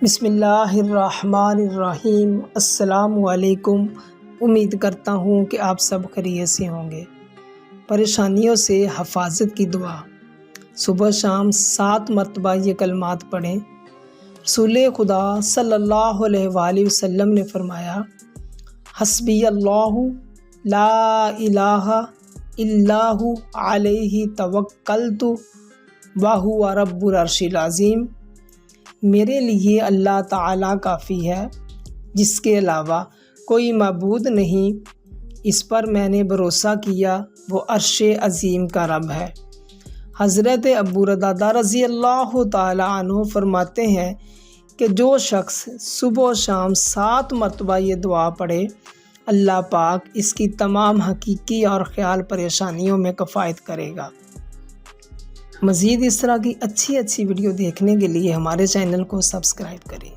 بسم اللہ الرحمن الرحیم۔ السلام علیکم۔ امید کرتا ہوں کہ آپ سب خیریت سے ہوں گے۔ پریشانیوں سے حفاظت کی دعا۔ صبح شام 7 مرتبہ یہ کلمات پڑھیں۔ رسول خدا صلی اللہ علیہ وآلہ وسلم نے فرمایا، حسبی اللہ لا الہ الا ہو علیہ توکلت وہو رب العرش العظیم۔ میرے لیے اللہ تعالیٰ کافی ہے، جس کے علاوہ کوئی معبود نہیں، اس پر میں نے بھروسہ کیا، وہ عرش عظیم کا رب ہے۔ حضرت ابو درداء رضی اللہ تعالیٰ عنہ فرماتے ہیں کہ جو شخص صبح و شام 7 مرتبہ یہ دعا پڑھے، اللہ پاک اس کی تمام حقیقی اور خیال پریشانیوں میں کفایت کرے گا۔ مزید اس طرح کی اچھی ویڈیو دیکھنے کے لیے ہمارے چینل کو سبسکرائب کریں۔